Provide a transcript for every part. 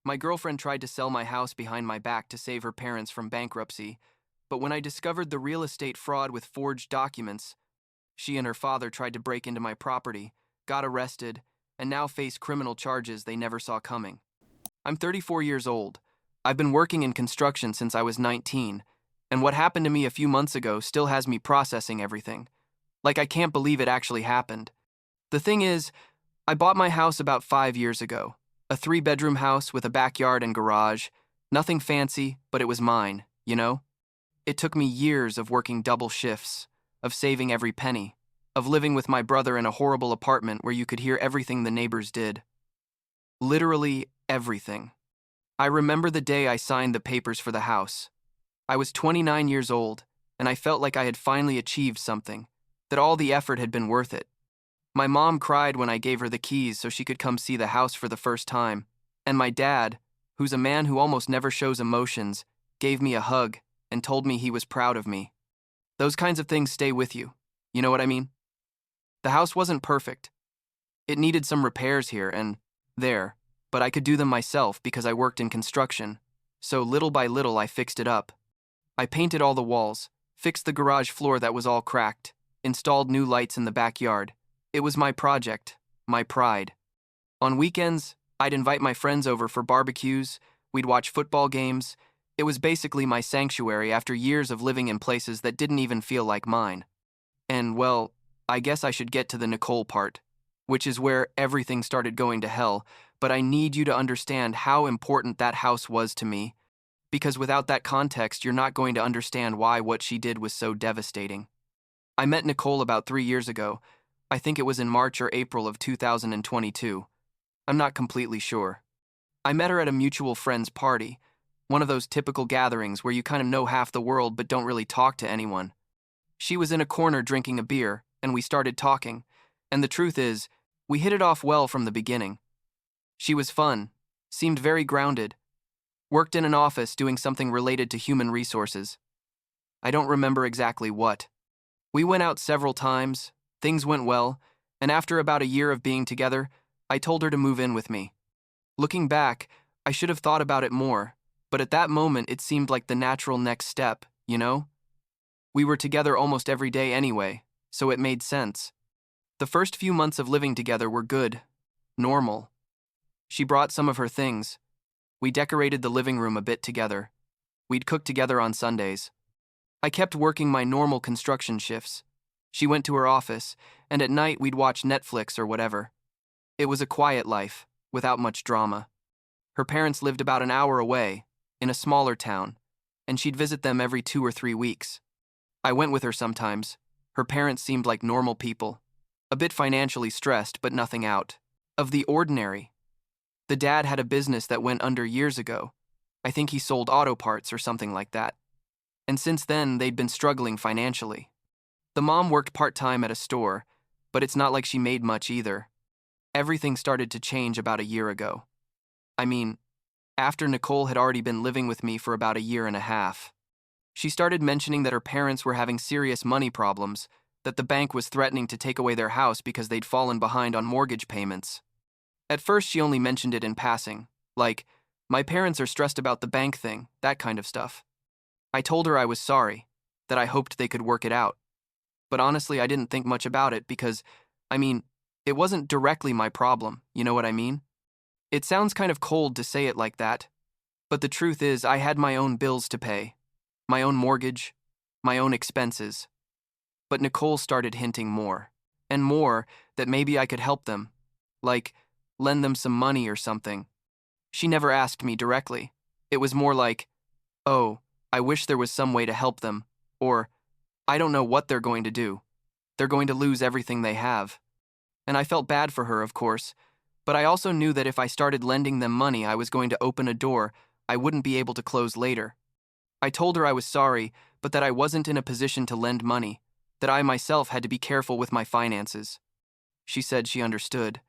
My girlfriend tried to sell my house behind my back to save her parents from bankruptcy, but when I discovered the real estate fraud with forged documents, she and her father tried to break into my property, got arrested, and now face criminal charges they never saw coming. I'm 34 years old. I've been working in construction since I was 19, and what happened to me a few months ago still has me processing everything. Like I can't believe it actually happened. The thing is, I bought my house about 5 years ago. A 3-bedroom house with a backyard and garage. Nothing fancy, but it was mine, you know? It took me years of working double shifts, of saving every penny, of living with my brother in a horrible apartment where you could hear everything the neighbors did. Literally everything. I remember the day I signed the papers for the house. I was 29 years old, and I felt like I had finally achieved something, that all the effort had been worth it. My mom cried when I gave her the keys so she could come see the house for the first time, and my dad, who's a man who almost never shows emotions, gave me a hug and told me he was proud of me. Those kinds of things stay with you. You know what I mean? The house wasn't perfect. It needed some repairs here and there, but I could do them myself because I worked in construction, so little by little I fixed it up. I painted all the walls, fixed the garage floor that was all cracked, installed new lights in the backyard. It was my project, my pride. On weekends, I'd invite my friends over for barbecues, we'd watch football games. It was basically my sanctuary after years of living in places that didn't even feel like mine. And, well, I guess I should get to the Nicole part, which is where everything started going to hell, but I need you to understand how important that house was to me, because without that context, you're not going to understand why what she did was so devastating. I met Nicole about 3 years ago. I think it was in March or April of 2022. I'm not completely sure. I met her at a mutual friend's party, one of those typical gatherings where you kind of know half the world but don't really talk to anyone. She was in a corner drinking a beer, and we started talking, and the truth is, we hit it off well from the beginning. She was fun, seemed very grounded, worked in an office doing something related to human resources. I don't remember exactly what. We went out several times, things went well, and after about a year of being together, I told her to move in with me. Looking back, I should have thought about it more, but at that moment it seemed like the natural next step, you know? We were together almost every day anyway, so it made sense. The first few months of living together were good, normal. She brought some of her things. We decorated the living room a bit together. We'd cook together on Sundays. I kept working my normal construction shifts. She went to her office, and at night we'd watch Netflix or whatever. It was a quiet life, without much drama. Her parents lived about an hour away, in a smaller town, and she'd visit them every 2 or 3 weeks. I went with her sometimes. Her parents seemed like normal people. A bit financially stressed, but nothing out of the ordinary. The dad had a business that went under years ago. I think he sold auto parts or something like that. And since then, they'd been struggling financially. The mom worked part-time at a store, but it's not like she made much either. Everything started to change about a year ago. I mean, after Nicole had already been living with me for about a year and a half. She started mentioning that her parents were having serious money problems, that the bank was threatening to take away their house because they'd fallen behind on mortgage payments. At first, she only mentioned it in passing, like, my parents are stressed about the bank thing, that kind of stuff. I told her I was sorry, that I hoped they could work it out. But honestly, I didn't think much about it because, it wasn't directly my problem, you know what I mean? It sounds kind of cold to say it like that, but the truth is I had my own bills to pay, my own mortgage, my own expenses. But Nicole started hinting more, and more, that maybe I could help them, like, lend them some money or something. She never asked me directly. It was more like, oh, I wish there was some way to help them, or, I don't know what they're going to do. They're going to lose everything they have. And I felt bad for her, of course, but I also knew that if I started lending them money, I was going to open a door I wouldn't be able to close later. I told her I was sorry, but that I wasn't in a position to lend money, that I myself had to be careful with my finances. She said she understood,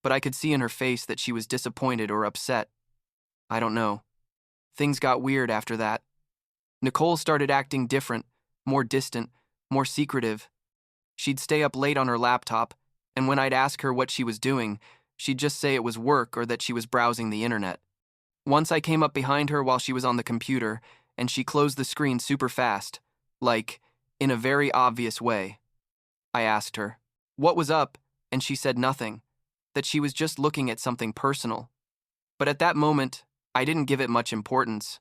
but I could see in her face that she was disappointed or upset. I don't know. Things got weird after that. Nicole started acting different, more distant, more secretive. She'd stay up late on her laptop, and when I'd ask her what she was doing, she'd just say it was work or that she was browsing the internet. Once I came up behind her while she was on the computer, and she closed the screen super fast, like, in a very obvious way. I asked her, what was up, and she said nothing, that she was just looking at something personal. But at that moment, I didn't give it much importance.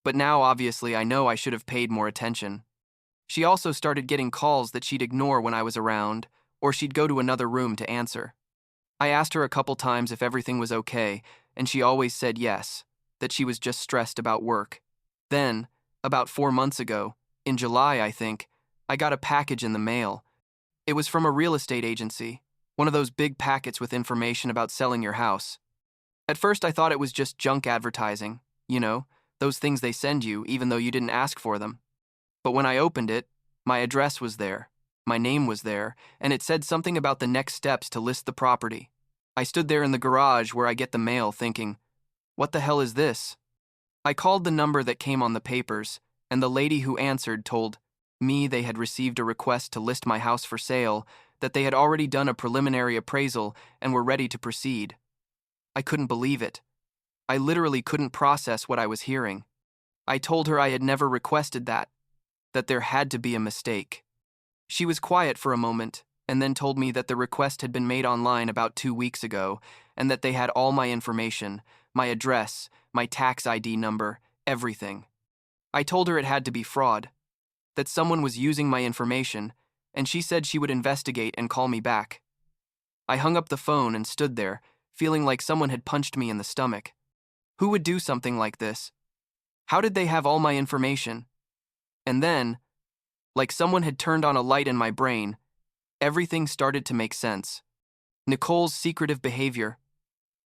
But now, obviously, I know I should have paid more attention. She also started getting calls that she'd ignore when I was around, or she'd go to another room to answer. I asked her a couple times if everything was okay, and she always said yes, that she was just stressed about work. Then, about 4 months ago, in July, I think, I got a package in the mail. It was from a real estate agency, one of those big packets with information about selling your house. At first, I thought it was just junk advertising, those things they send you even though you didn't ask for them. But when I opened it, my address was there, my name was there, and it said something about the next steps to list the property. I stood there in the garage where I get the mail thinking, what the hell is this? I called the number that came on the papers, and the lady who answered told me they had received a request to list my house for sale, that they had already done a preliminary appraisal and were ready to proceed. I couldn't believe it. I literally couldn't process what I was hearing. I told her I had never requested that there had to be a mistake. She was quiet for a moment, and then told me that the request had been made online about 2 weeks ago, and that they had all my information, my address, my tax ID number, everything. I told her it had to be fraud, that someone was using my information, and she said she would investigate and call me back. I hung up the phone and stood there, feeling like someone had punched me in the stomach. Who would do something like this? How did they have all my information? And then, like someone had turned on a light in my brain, everything started to make sense. Nicole's secretive behavior,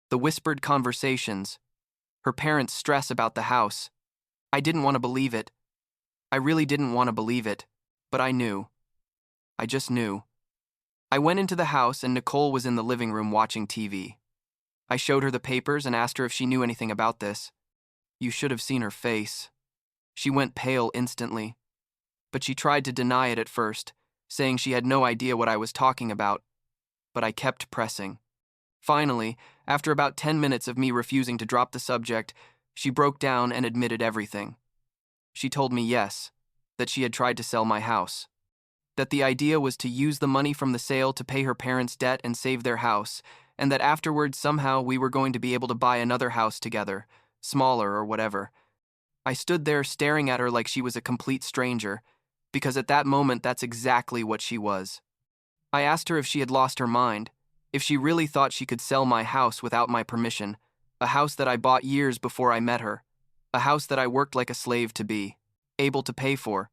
the whispered conversations, her parents' stress about the house. I didn't want to believe it. I really didn't want to believe it, but I knew. I just knew. I went into the house and Nicole was in the living room watching TV. I showed her the papers and asked her if she knew anything about this. You should have seen her face. She went pale instantly. But she tried to deny it at first, saying she had no idea what I was talking about. But I kept pressing. Finally, after about 10 minutes of me refusing to drop the subject, she broke down and admitted everything. She told me yes, that she had tried to sell my house. That the idea was to use the money from the sale to pay her parents' debt and save their house, and that afterwards somehow we were going to be able to buy another house together, smaller or whatever. I stood there staring at her like she was a complete stranger, because at that moment that's exactly what she was. I asked her if she had lost her mind, if she really thought she could sell my house without my permission, a house that I bought years before I met her, a house that I worked like a slave to be able to pay for.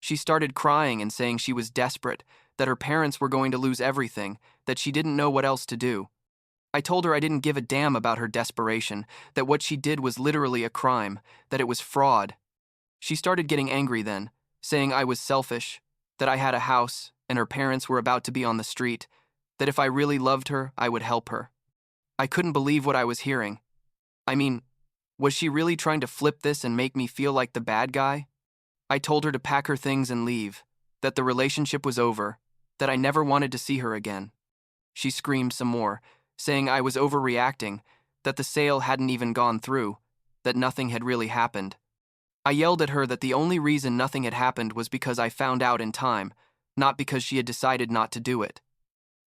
She started crying and saying she was desperate, that her parents were going to lose everything, that she didn't know what else to do. I told her I didn't give a damn about her desperation, that what she did was literally a crime, that it was fraud. She started getting angry then, saying I was selfish, that I had a house and her parents were about to be on the street, that if I really loved her, I would help her. I couldn't believe what I was hearing. I mean, was she really trying to flip this and make me feel like the bad guy? I told her to pack her things and leave, that the relationship was over, that I never wanted to see her again. She screamed some more, saying I was overreacting, that the sale hadn't even gone through, that nothing had really happened. I yelled at her that the only reason nothing had happened was because I found out in time, not because she had decided not to do it.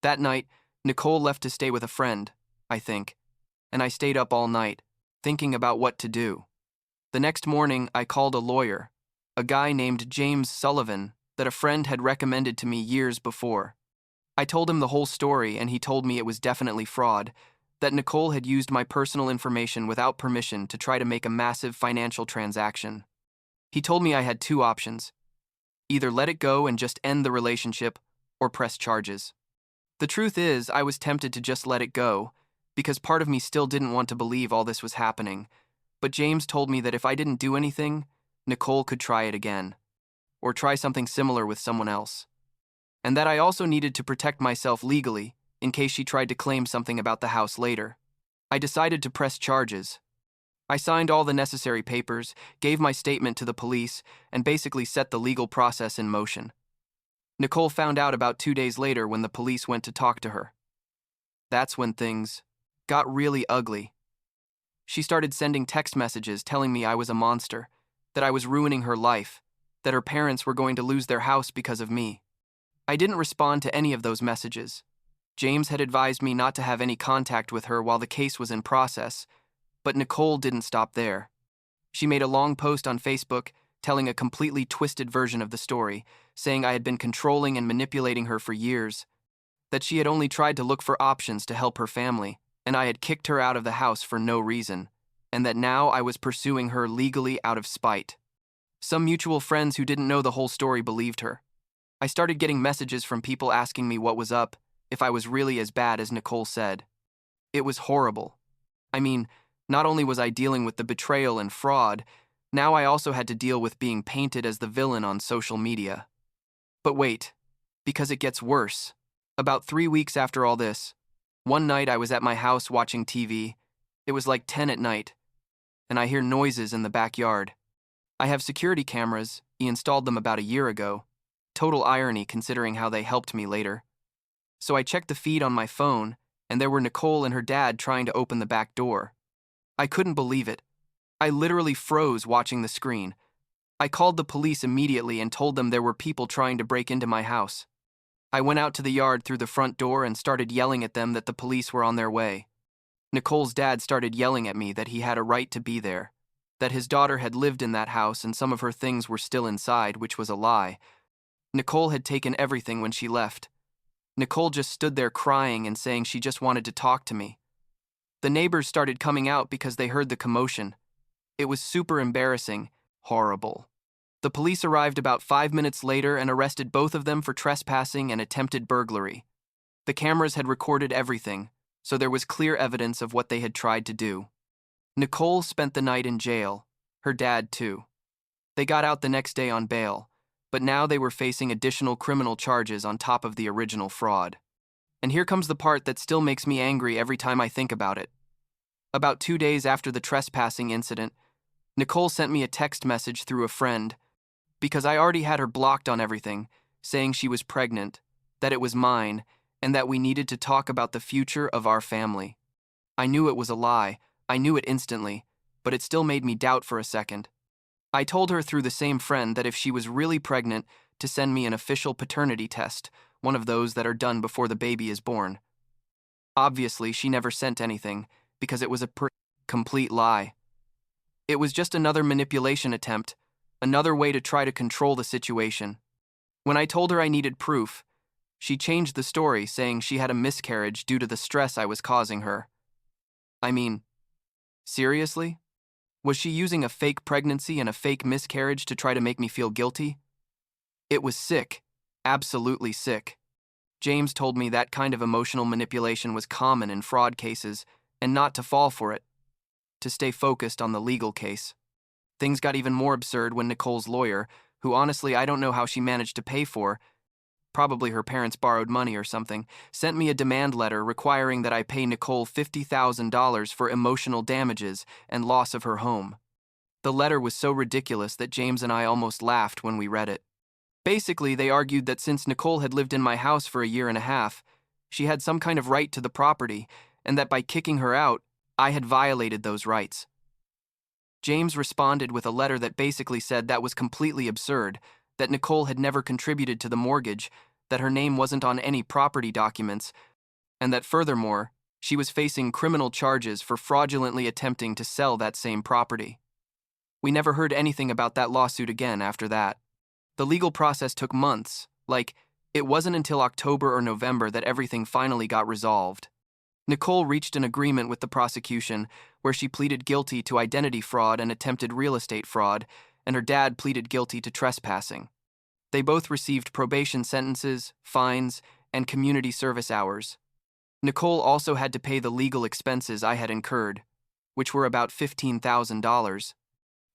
That night, Nicole left to stay with a friend, I think, and I stayed up all night, thinking about what to do. The next morning, I called a lawyer, a guy named James Sullivan that a friend had recommended to me years before. I told him the whole story and he told me it was definitely fraud, that Nicole had used my personal information without permission to try to make a massive financial transaction. He told me I had two options: either let it go and just end the relationship, or press charges. The truth is, I was tempted to just let it go, because part of me still didn't want to believe all this was happening, but James told me that if I didn't do anything, Nicole could try it again, or try something similar with someone else, and that I also needed to protect myself legally in case she tried to claim something about the house later. I decided to press charges. I signed all the necessary papers, gave my statement to the police, and basically set the legal process in motion. Nicole found out about 2 days later when the police went to talk to her. That's when things got really ugly. She started sending text messages telling me I was a monster, that I was ruining her life, that her parents were going to lose their house because of me. I didn't respond to any of those messages. James had advised me not to have any contact with her while the case was in process, but Nicole didn't stop there. She made a long post on Facebook telling a completely twisted version of the story, saying I had been controlling and manipulating her for years, that she had only tried to look for options to help her family, and I had kicked her out of the house for no reason, and that now I was pursuing her legally out of spite. Some mutual friends who didn't know the whole story believed her. I started getting messages from people asking me what was up, if I was really as bad as Nicole said. It was horrible. I mean, not only was I dealing with the betrayal and fraud, now I also had to deal with being painted as the villain on social media. But wait, because it gets worse. About 3 weeks after all this, one night I was at my house watching TV. It was like 10 at night, and I hear noises in the backyard. I have security cameras. He installed them about a year ago. Total irony considering how they helped me later. So I checked the feed on my phone, and there were Nicole and her dad trying to open the back door. I couldn't believe it. I literally froze watching the screen. I called the police immediately and told them there were people trying to break into my house. I went out to the yard through the front door and started yelling at them that the police were on their way. Nicole's dad started yelling at me that he had a right to be there, that his daughter had lived in that house and some of her things were still inside, which was a lie. Nicole had taken everything when she left. Nicole just stood there crying and saying she just wanted to talk to me. The neighbors started coming out because they heard the commotion. It was super embarrassing, horrible. The police arrived about 5 minutes later and arrested both of them for trespassing and attempted burglary. The cameras had recorded everything, so there was clear evidence of what they had tried to do. Nicole spent the night in jail, her dad too. They got out the next day on bail, but now they were facing additional criminal charges on top of the original fraud. And here comes the part that still makes me angry every time I think about it. About 2 days after the trespassing incident, Nicole sent me a text message through a friend, because I already had her blocked on everything, saying she was pregnant, that it was mine, and that we needed to talk about the future of our family. I knew it was a lie. I knew it instantly, but it still made me doubt for a second. I told her through the same friend that if she was really pregnant, to send me an official paternity test, one of those that are done before the baby is born. Obviously, she never sent anything, because it was a complete lie. It was just another manipulation attempt, another way to try to control the situation. When I told her I needed proof, she changed the story, saying she had a miscarriage due to the stress I was causing her. I mean, seriously? Was she using a fake pregnancy and a fake miscarriage to try to make me feel guilty? It was sick, absolutely sick. James told me that kind of emotional manipulation was common in fraud cases, and not to fall for it, to stay focused on the legal case. Things got even more absurd when Nicole's lawyer, who honestly I don't know how she managed to pay for, probably her parents borrowed money or something, sent me a demand letter requiring that I pay Nicole $50,000 for emotional damages and loss of her home. The letter was so ridiculous that James and I almost laughed when we read it. Basically, they argued that since Nicole had lived in my house for a year and a half, she had some kind of right to the property, and that by kicking her out, I had violated those rights. James responded with a letter that basically said that was completely absurd, that Nicole had never contributed to the mortgage, that her name wasn't on any property documents, and that furthermore, she was facing criminal charges for fraudulently attempting to sell that same property. We never heard anything about that lawsuit again after that. The legal process took months, it wasn't until October or November that everything finally got resolved. Nicole reached an agreement with the prosecution where she pleaded guilty to identity fraud and attempted real estate fraud, and her dad pleaded guilty to trespassing. They both received probation sentences, fines, and community service hours. Nicole also had to pay the legal expenses I had incurred, which were about $15,000.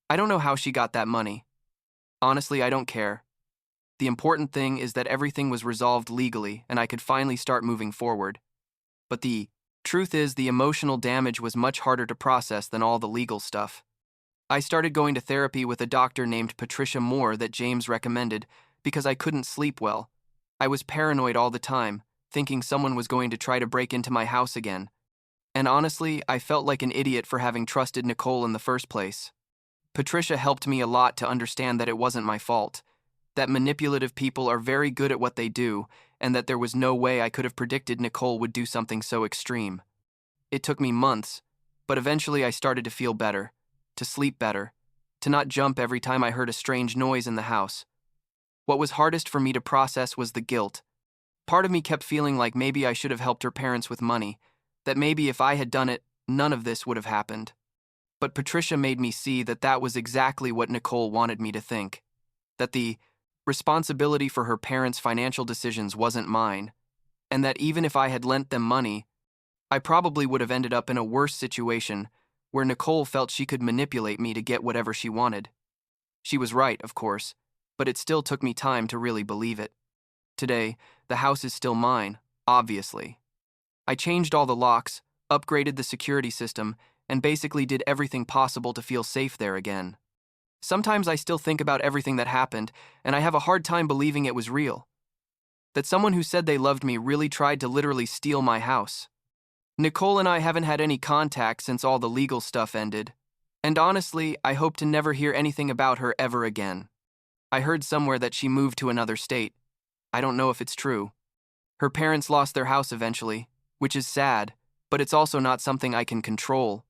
I don't know how she got that money. Honestly, I don't care. The important thing is that everything was resolved legally and I could finally start moving forward. But the truth is, the emotional damage was much harder to process than all the legal stuff. I started going to therapy with a doctor named Patricia Moore that James recommended because I couldn't sleep well. I was paranoid all the time, thinking someone was going to try to break into my house again. And honestly, I felt like an idiot for having trusted Nicole in the first place. Patricia helped me a lot to understand that it wasn't my fault, that manipulative people are very good at what they do, and that there was no way I could have predicted Nicole would do something so extreme. It took me months, but eventually I started to feel better, to sleep better, to not jump every time I heard a strange noise in the house. What was hardest for me to process was the guilt. Part of me kept feeling like maybe I should have helped her parents with money, that maybe if I had done it, none of this would have happened. But Patricia made me see that that was exactly what Nicole wanted me to think, that the responsibility for her parents' financial decisions wasn't mine, and that even if I had lent them money, I probably would have ended up in a worse situation where Nicole felt she could manipulate me to get whatever she wanted. She was right, of course, but it still took me time to really believe it. Today, the house is still mine, obviously. I changed all the locks, upgraded the security system, and basically did everything possible to feel safe there again. Sometimes I still think about everything that happened, and I have a hard time believing it was real. That someone who said they loved me really tried to literally steal my house. Nicole and I haven't had any contact since all the legal stuff ended. And honestly, I hope to never hear anything about her ever again. I heard somewhere that she moved to another state. I don't know if it's true. Her parents lost their house eventually, which is sad, but it's also not something I can control.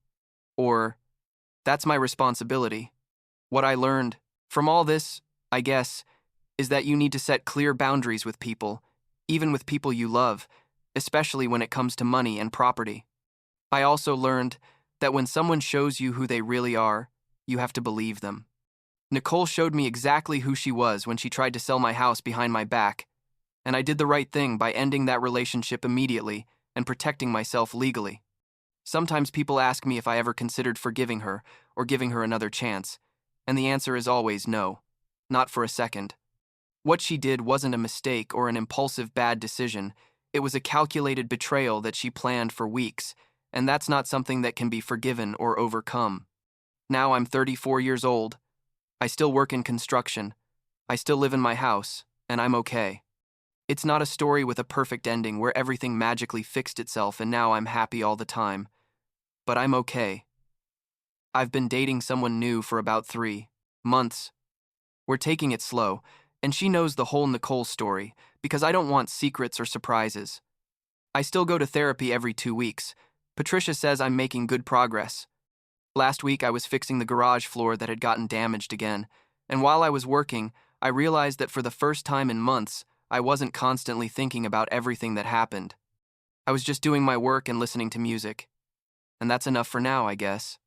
Or, that's my responsibility. What I learned from all this, I guess, is that you need to set clear boundaries with people, even with people you love, especially when it comes to money and property. I also learned that when someone shows you who they really are, you have to believe them. Nicole showed me exactly who she was when she tried to sell my house behind my back, and I did the right thing by ending that relationship immediately and protecting myself legally. Sometimes people ask me if I ever considered forgiving her or giving her another chance, and the answer is always no, not for a second. What she did wasn't a mistake or an impulsive bad decision. It was a calculated betrayal that she planned for weeks, and that's not something that can be forgiven or overcome. Now I'm 34 years old. I still work in construction. I still live in my house, and I'm okay. It's not a story with a perfect ending where everything magically fixed itself and now I'm happy all the time. But I'm okay. I've been dating someone new for about 3 months. We're taking it slow, and she knows the whole Nicole story because I don't want secrets or surprises. I still go to therapy every 2 weeks. Patricia says I'm making good progress. Last week I was fixing the garage floor that had gotten damaged again, and while I was working, I realized that for the first time in months, I wasn't constantly thinking about everything that happened. I was just doing my work and listening to music. And that's enough for now, I guess.